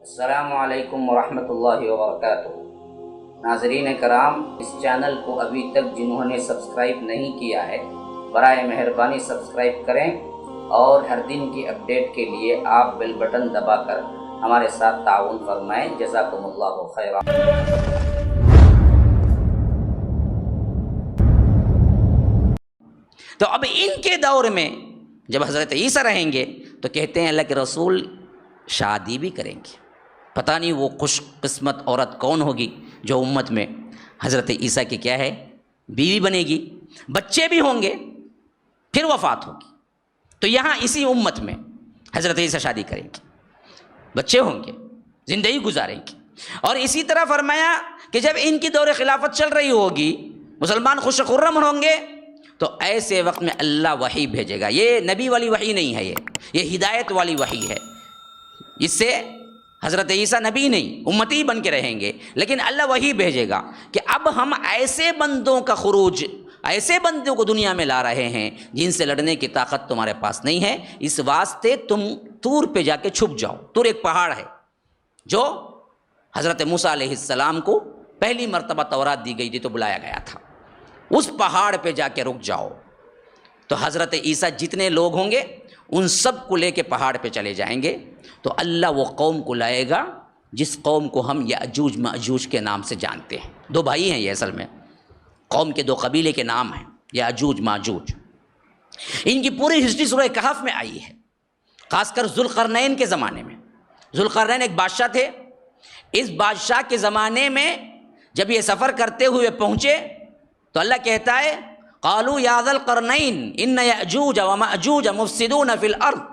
السلام علیکم ورحمۃ اللہ وبرکاتہ۔ ناظرین کرام، اس چینل کو ابھی تک جنہوں نے سبسکرائب نہیں کیا ہے برائے مہربانی سبسکرائب کریں اور ہر دن کی اپڈیٹ کے لیے آپ بیل بٹن دبا کر ہمارے ساتھ تعاون فرمائیں۔ جزاکم اللہ خیرا۔ تو اب ان کے دور میں جب حضرت عیسیٰ رہیں گے تو کہتے ہیں اللہ کے رسول شادی بھی کریں گے۔ پتہ نہیں وہ خوش قسمت عورت کون ہوگی جو امت میں حضرت عیسیٰ کی کیا ہے بیوی بنے گی، بچے بھی ہوں گے، پھر وفات ہوگی۔ تو یہاں اسی امت میں حضرت عیسیٰ شادی کریں گے، بچے ہوں گے، زندگی گزاریں گے۔ اور اسی طرح فرمایا کہ جب ان کی دور خلافت چل رہی ہوگی، مسلمان خوش خرم ہوں گے، تو ایسے وقت میں اللہ وحی بھیجے گا۔ یہ نبی والی وحی نہیں ہے، یہ ہدایت والی وحی ہے۔ اس سے حضرت عیسیٰ نبی نہیں، امتی بن کے رہیں گے، لیکن اللہ وحی بھیجے گا کہ اب ہم ایسے بندوں کا خروج، ایسے بندوں کو دنیا میں لا رہے ہیں جن سے لڑنے کی طاقت تمہارے پاس نہیں ہے، اس واسطے تم طور پہ جا کے چھپ جاؤ۔ طور ایک پہاڑ ہے جو حضرت موسیٰ علیہ السلام کو پہلی مرتبہ تورات دی گئی تھی تو بلایا گیا تھا، اس پہاڑ پہ جا کے رک جاؤ۔ تو حضرت عیسیٰ جتنے لوگ ہوں گے ان سب کو لے کے پہاڑ پہ چلے جائیں گے، تو اللہ وہ قوم کو لائے گا جس قوم کو ہم یأجوج مأجوج کے نام سے جانتے ہیں۔ دو بھائی ہیں یہ، اصل میں قوم کے دو قبیلے کے نام ہیں، یأجوج ماجوج۔ ان کی پوری ہسٹری سورہ کہف میں آئی ہے، خاص کر ذوالقرنین کے زمانے میں۔ ذوالقرنین ایک بادشاہ تھے۔ اس بادشاہ کے زمانے میں جب یہ سفر کرتے ہوئے پہنچے تو اللہ کہتا ہے قالوا یا ذا القرنین ان یأجوج ومأجوج مفسدون فی الارض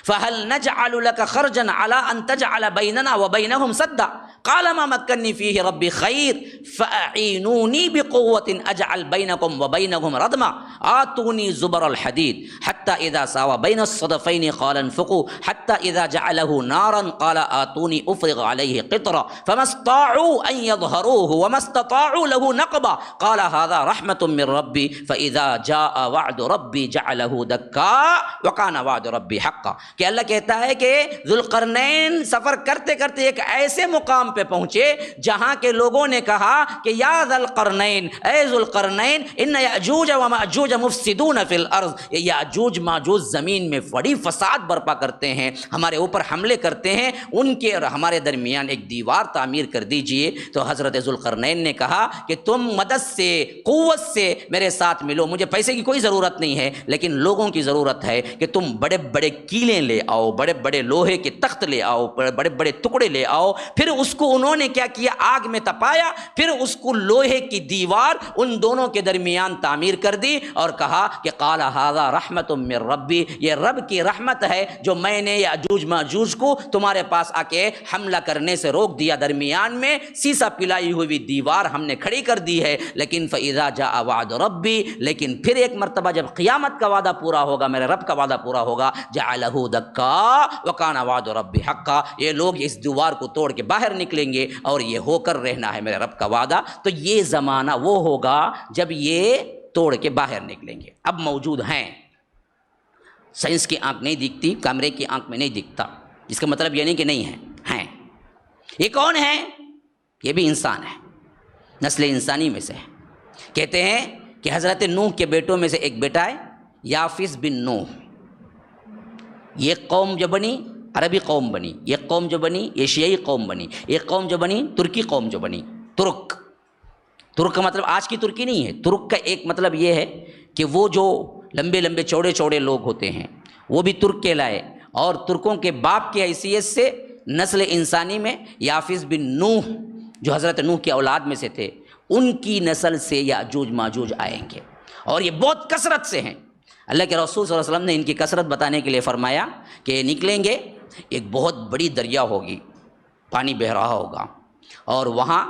فهل نجعل لك خرجا على ان تجعل بيننا وبينهم سدا قال ما مكنني فيه ربي خير فأعينوني بقوة اجعل بينكم وبينهم ردما آتوني زبر الحديد حتى اذا ساوى بين الصدفين قال انفقوا حتى اذا جعله نارا قال آتوني افرغ عليه قطرا فما استطاعوا ان يظهروه وما استطاعوا له نقبا قال هذا رحمة من ربي فاذا جاء وعد ربي جعله دكا وكان وعد ربي حقا۔ کہ اللہ کہتا ہے کہ ذوالقرنین سفر کرتے کرتے ایک ایسے مقام پہ پہنچے جہاں کے لوگوں نے کہا کہ یا ذا القرنین، اے ذوالقرنین، ان یأجوج ومأجوج مفسدون فی الارض، یہ یأجوج ماجوج زمین میں بڑی فساد برپا کرتے ہیں، ہمارے اوپر حملے کرتے ہیں، ان کے اور ہمارے درمیان ایک دیوار تعمیر کر دیجئے۔ تو حضرت ذوالقرنین نے کہا کہ تم مدد سے، قوت سے میرے ساتھ ملو، مجھے پیسے کی کوئی ضرورت نہیں ہے، لیکن لوگوں کی ضرورت ہے کہ تم بڑے بڑے کیلیں لے آؤ، بڑے بڑے لوہے کے تخت لے آؤ، بڑے بڑے ٹکڑے لے آؤ۔ پھر اس کو انہوں نے کیا کیا، آگ میں تپایا، پھر اس کو لوہے کی دیوار ان دونوں کے درمیان تعمیر کر دی اور کہا کہ قال ھذا رحمت من ربی، یہ رب کی رحمت ہے جو میں نے یأجوج ماجوج کو تمہارے پاس آ کے حملہ کرنے سے روک دیا، درمیان میں سیسا پلائی ہوئی دیوار ہم نے کھڑی کر دی ہے۔ لیکن فاذا جاء وعد ربی، لیکن پھر ایک مرتبہ جب قیامت کا وعدہ پورا ہوگا، میرے رب کا وعدہ پورا ہوگا، جعلہ دکا وکان وعد ربی حقا، یہ لوگ اس دیوار کو توڑ کے باہر نکلیں گے اور یہ ہو کر رہنا ہے میرے رب کا وعدہ۔ تو یہ زمانہ وہ ہوگا جب یہ توڑ کے باہر نکلیں گے۔ اب موجود ہیں، سائنس کی آنکھ نہیں دکھتی، کیمرے کی آنکھ میں نہیں دکھتا، اس کا مطلب یہ نہیں کہ نہیں ہیں۔ یہ کون ہے؟ یہ بھی انسان ہے، نسل انسانی میں سے ہے۔ کہتے ہیں کہ حضرت نوح کے بیٹوں میں سے ایک بیٹا ہے یافس بن نوح۔ یہ قوم جو بنی عربی قوم بنی، یہ قوم جو بنی ایشیائی قوم بنی، یہ قوم جو بنی ترکی قوم جو بنی، ترک۔ ترک کا مطلب آج کی ترکی نہیں ہے، ترک کا ایک مطلب یہ ہے کہ وہ جو لمبے لمبے چوڑے چوڑے لوگ ہوتے ہیں وہ بھی ترک کہلائے، اور ترکوں کے باپ کی حیثیت سے نسل انسانی میں یافس بن نوح جو حضرت نوح کی اولاد میں سے تھے، ان کی نسل سے یأجوج ماجوج آئیں گے، اور یہ بہت کثرت سے ہیں۔ اللہ کے رسول صلی اللہ علیہ وسلم نے ان کی کثرت بتانے کے لیے فرمایا کہ یہ نکلیں گے، ایک بہت بڑی دریا ہوگی، پانی بہہ رہا ہوگا، اور وہاں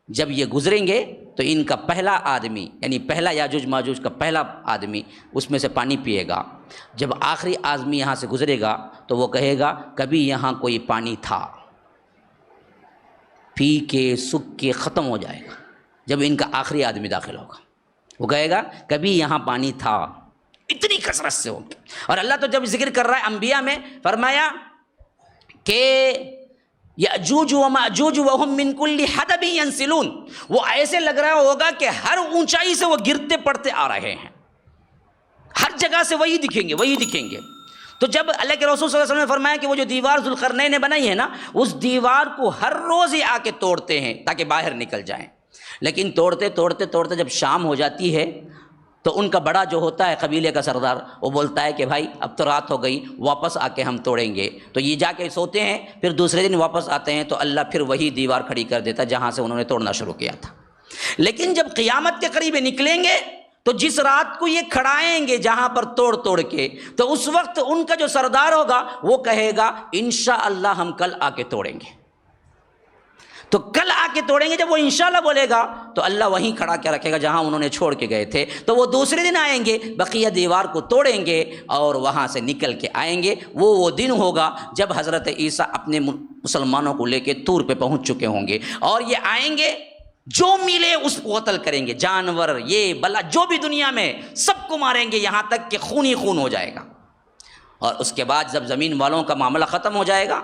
جب یہ گزریں گے تو ان کا پہلا آدمی، یعنی پہلا یاجوج ماجوج کا پہلا آدمی اس میں سے پانی پیے گا۔ جب آخری آدمی یہاں سے گزرے گا تو وہ کہے گا کبھی یہاں کوئی پانی تھا، پی کے سوکھ کے ختم ہو جائے گا۔ جب ان کا آخری آدمی داخل ہوگا وہ کہے گا کبھی یہاں پانی تھا، اتنی کثرت سے ہوگی۔ اور اللہ تو جب ذکر کر رہا ہے انبیاء میں فرمایا کہ یأجوج و مأجوج وہم من کل حدب ینسلون، وہ ایسے لگ رہا ہوگا کہ ہر اونچائی سے وہ گرتے پڑتے آ رہے ہیں، ہر جگہ سے وہی دکھیں گے وہی دکھیں گے۔ تو جب اللہ کے رسول صلی اللہ علیہ وسلم نے فرمایا کہ وہ جو دیوار ذوالقرنین نے بنائی ہے نا، اس دیوار کو ہر روز ہی آ کے توڑتے ہیں تاکہ باہر نکل جائیں، لیکن توڑتے توڑتے توڑتے جب شام ہو جاتی ہے تو ان کا بڑا جو ہوتا ہے قبیلے کا سردار، وہ بولتا ہے کہ بھائی اب تو رات ہو گئی، واپس آ کے ہم توڑیں گے۔ تو یہ جا کے سوتے ہیں، پھر دوسرے دن واپس آتے ہیں تو اللہ پھر وہی دیوار کھڑی کر دیتا جہاں سے انہوں نے توڑنا شروع کیا تھا۔ لیکن جب قیامت کے قریب نکلیں گے تو جس رات کو یہ کھڑائیں گے جہاں پر توڑ توڑ کے، تو اس وقت ان کا جو سردار ہوگا وہ کہے گا انشاءاللہ ہم کل آ کے توڑیں گے۔ تو کل آ کے توڑیں گے، جب وہ انشاءاللہ بولے گا تو اللہ وہیں کھڑا کے رکھے گا جہاں انہوں نے چھوڑ کے گئے تھے۔ تو وہ دوسرے دن آئیں گے، بقیہ دیوار کو توڑیں گے اور وہاں سے نکل کے آئیں گے۔ وہ دن ہوگا جب حضرت عیسیٰ اپنے مسلمانوں کو لے کے طور پہ پہنچ چکے ہوں گے، اور یہ آئیں گے، جو ملے اس کو قتل کریں گے، جانور یہ بلا جو بھی دنیا میں سب کو ماریں گے، یہاں تک کہ خون ہی خون ہو جائے گا۔ اور اس کے بعد جب زمین والوں کا معاملہ ختم ہو جائے گا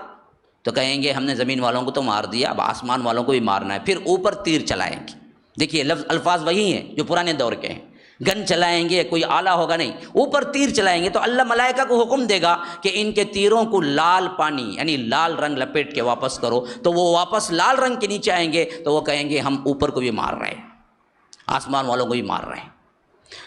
تو کہیں گے ہم نے زمین والوں کو تو مار دیا، اب آسمان والوں کو بھی مارنا ہے، پھر اوپر تیر چلائیں گے۔ دیکھیے الفاظ وہی ہیں جو پرانے دور کے ہیں، گن چلائیں گے، کوئی آلہ ہوگا نہیں، اوپر تیر چلائیں گے۔ تو اللہ ملائکہ کو حکم دے گا کہ ان کے تیروں کو لال پانی یعنی لال رنگ لپیٹ کے واپس کرو، تو وہ واپس لال رنگ کے نیچے آئیں گے، تو وہ کہیں گے ہم اوپر کو بھی مار رہے ہیں، آسمان والوں کو بھی مار رہے ہیں۔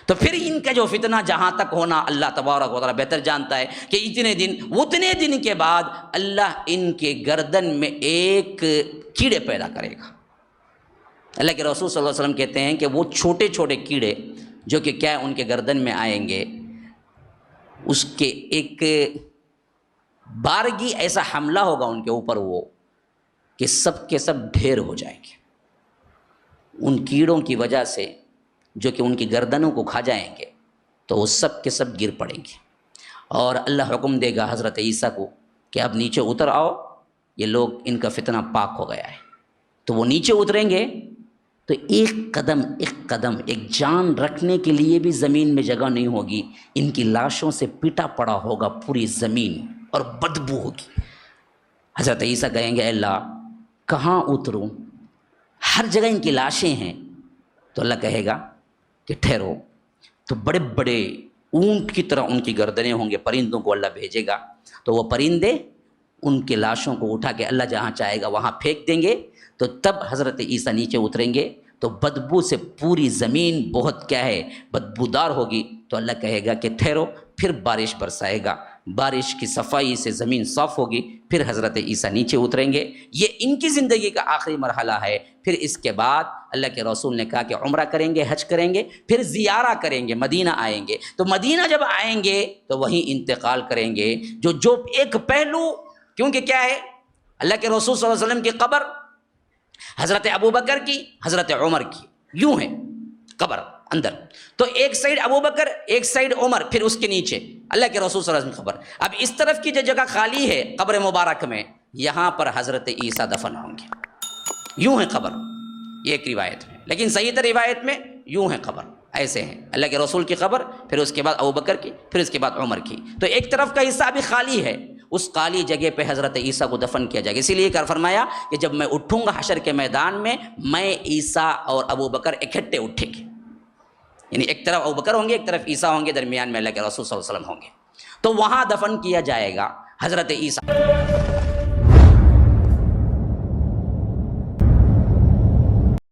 تو پھر ان کا جو فتنہ جہاں تک ہونا اللہ تبارک و تعالیٰ بہتر جانتا ہے کہ اتنے دن کے بعد اللہ ان کے گردن میں ایک کیڑے پیدا کرے گا۔ اللہ کے رسول صلی اللہ علیہ وسلم کہتے ہیں کہ وہ چھوٹے چھوٹے کیڑے جو کہ کیا ان کے گردن میں آئیں گے، اس کے ایک بارگی ایسا حملہ ہوگا ان کے اوپر وہ کہ سب کے سب ڈھیر ہو جائیں گے ان کیڑوں کی وجہ سے، جو کہ ان کی گردنوں کو کھا جائیں گے، تو وہ سب کے سب گر پڑیں گے۔ اور اللہ حکم دے گا حضرت عیسیٰ کو کہ اب نیچے اتر آؤ، یہ لوگ ان کا فتنہ پاک ہو گیا ہے۔ تو وہ نیچے اتریں گے تو ایک قدم ایک جان رکھنے کے لیے بھی زمین میں جگہ نہیں ہوگی، ان کی لاشوں سے پیٹا پڑا ہوگا پوری زمین اور بدبو ہوگی۔ حضرت عیسیٰ کہیں گے اے اللہ کہاں اتروں، ہر جگہ ان کی لاشیں ہیں۔ تو اللہ کہے گا کہ ٹھہرو، تو بڑے بڑے اونٹ کی طرح ان کی گردنیں ہوں گے، پرندوں کو اللہ بھیجے گا، تو وہ پرندے ان کے لاشوں کو اٹھا کے اللہ جہاں چاہے گا وہاں پھینک دیں گے۔ تو تب حضرت عیسیٰ نیچے اتریں گے تو بدبو سے پوری زمین بہت کیا ہے بدبودار ہوگی۔ تو اللہ کہے گا کہ ٹھہرو، پھر بارش برسائے گا، بارش کی صفائی سے زمین صاف ہوگی، پھر حضرت عیسیٰ نیچے اتریں گے۔ یہ ان کی زندگی کا آخری مرحلہ ہے۔ پھر اس کے بعد اللہ کے رسول نے کہا کہ عمرہ کریں گے، حج کریں گے، پھر زیارہ کریں گے، مدینہ آئیں گے۔ تو مدینہ جب آئیں گے تو وہیں انتقال کریں گے۔ جو ایک پہلو، کیونکہ کیا ہے اللہ کے رسول صلی اللہ علیہ وسلم کی قبر حضرت ابوبکر کی، حضرت عمر کی، یوں ہے قبر اندر، تو ایک سائیڈ ابوبکر، ایک سائیڈ عمر، پھر اس کے نیچے اللہ کے رسول صلی اللہ علیہ وسلم کی قبر۔ اب اس طرف کی جو جگہ خالی ہے قبر مبارک میں، یہاں پر حضرت عیسیٰ دفن ہوں گے۔ یوں ہے قبر، یہ ایک روایت میں، لیکن صحیح تر روایت میں یوں ہے قبر، ایسے ہیں اللہ کے رسول کی قبر، پھر اس کے بعد ابوبکر کی، پھر اس کے بعد عمر کی۔ تو ایک طرف کا حصہ ابھی خالی ہے، اس خالی جگہ پہ حضرت عیسیٰ کو دفن کیا جائے گا۔ اسی لیے کر فرمایا کہ جب میں اٹھوں گا حشر کے میدان میں عیسیٰ اور ابوبکر اکٹھے اٹھیں گے، یعنی ایک طرف ابوبکر ہوں گے، ایک طرف عیسیٰ ہوں گے، درمیان میں اللہ کے رسول صلی اللہ علیہ وسلم ہوں گے، تو وہاں دفن کیا جائے گا حضرت عیسیٰ۔